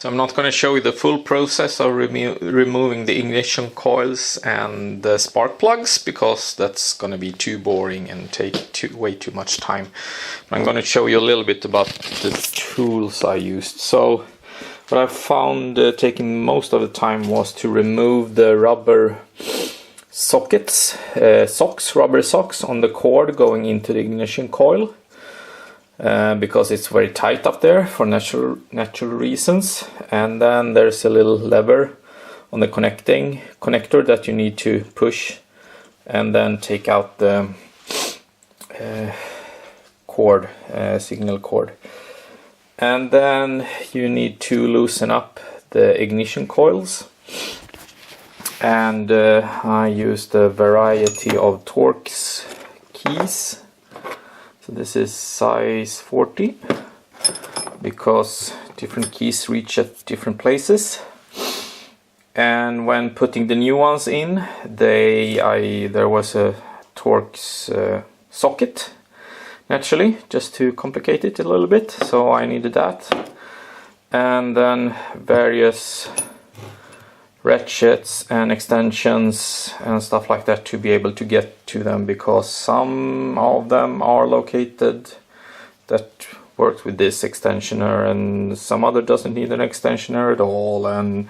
So I'm not going to show you the full process of removing the ignition coils and the spark plugs, because that's going to be too boring and take way too much time. But I'm going to show you a little bit about the tools I used. So what I found taking most of the time was to remove the rubber sockets, rubber socks on the cord going into the ignition coil. Because it's very tight up there for natural reasons. And then there's a little lever on the connector that you need to push and then take out the cord, signal cord. And then you need to loosen up the ignition coils. And I used a variety of Torx keys. So this is size 40 because different keys reach at different places. And when putting the new ones in, there was a Torx socket, naturally, just to complicate it a little bit. So I needed that. And then various ratchets and extensions and stuff like that to be able to get to them, because some of them are located that works with this extensioner and some other doesn't need an extensioner at all, and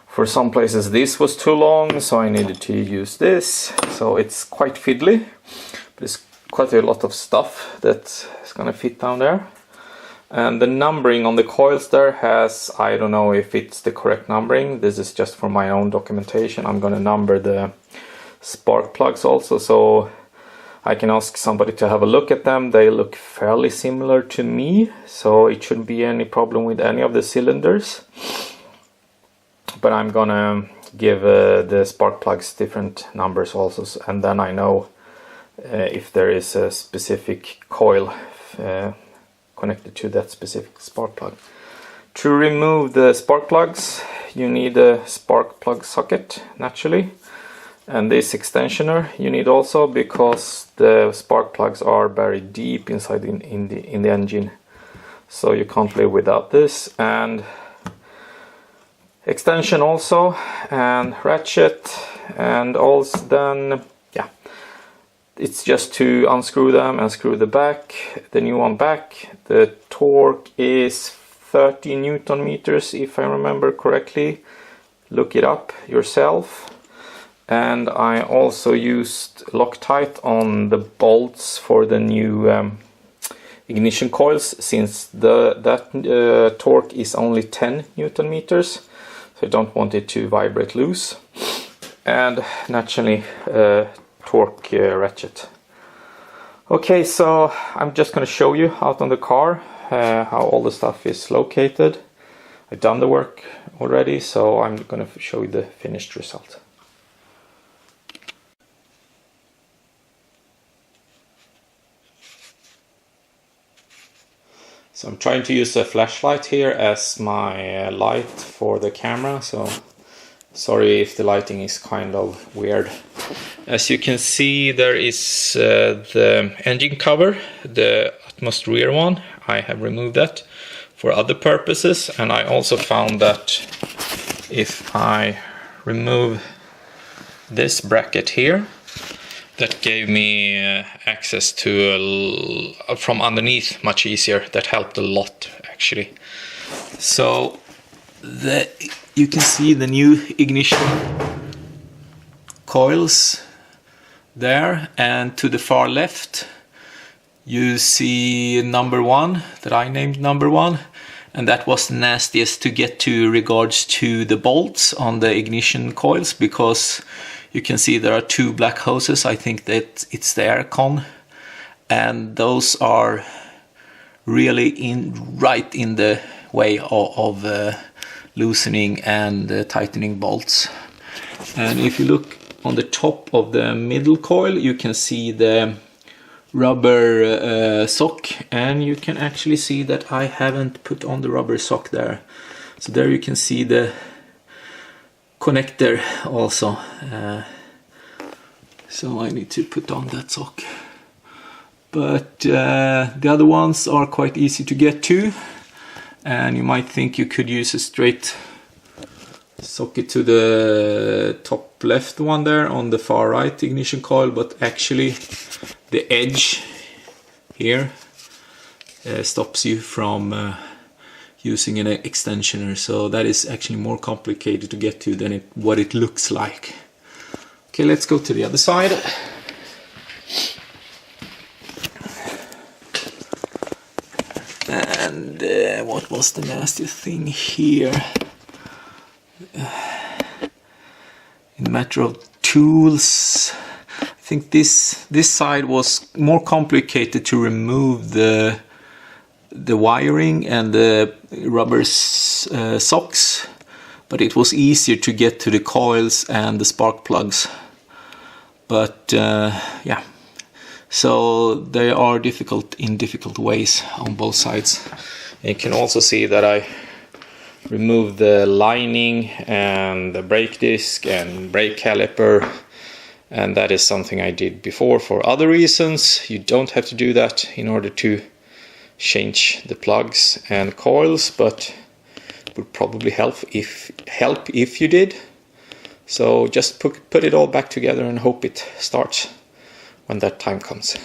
for some places this was too long, so I needed to use this. So it's quite fiddly, but it's quite a lot of stuff that is gonna fit down there. And the numbering on the coils there has, I don't know if it's the correct numbering. This is just for my own documentation. I'm going to number the spark plugs also, so I can ask somebody to have a look at them. They look fairly similar to me, so it shouldn't be any problem with any of the cylinders. But I'm going to give the spark plugs different numbers also, and then I know if there is a specific coil connected to that specific spark plug. To remove the spark plugs, you need a spark plug socket, naturally, and this extensioner you need also, because the spark plugs are buried deep inside in the engine, so you can't live without this. And extension also, and ratchet, and also then it's just to unscrew them and screw the new one back. The torque is 30 Newton meters, if I remember correctly. Look it up yourself. And I also used Loctite on the bolts for the new ignition coils, since that torque is only 10 Newton meters, so I don't want it to vibrate loose. And naturally torque ratchet. Okay, so I'm just going to show you out on the car how all the stuff is located. I've done the work already, so I'm going to show you the finished result. So I'm trying to use a flashlight here as my light for the camera, so sorry if the lighting is kind of weird. As you can see, there is the engine cover, the utmost rear one. I have removed that for other purposes, and I also found that if I remove this bracket here, that gave me access to from underneath much easier. That helped a lot, actually. So you can see the new ignition coils there, and to the far left you see number 1 that I named number 1, and that was the nastiest to get to regards to the bolts on the ignition coils, because you can see there are 2 black hoses. I think that it's the aircon, and those are really right in the way of loosening and tightening bolts. And if you look on the top of the middle coil, you can see the rubber sock, and you can actually see that I haven't put on the rubber sock there. So there you can see the connector also. So I need to put on that sock. But the other ones are quite easy to get to. And you might think you could use a straight socket to the top left one there on the far right ignition coil, but actually the edge here stops you from using an extensioner, so that is actually more complicated to get to than what it looks like. Okay, let's go to the other side. And what was the nasty thing here? In matter of tools, I think this side was more complicated to remove the wiring and the rubber socks, but it was easier to get to the coils and the spark plugs. But yeah, so they are difficult in difficult ways on both sides. And you can also see that I removed the lining and the brake disc and brake caliper, and that is something I did before for other reasons. You don't have to do that in order to change the plugs and coils, but it would probably help if you did. So just put it all back together and hope it starts when that time comes.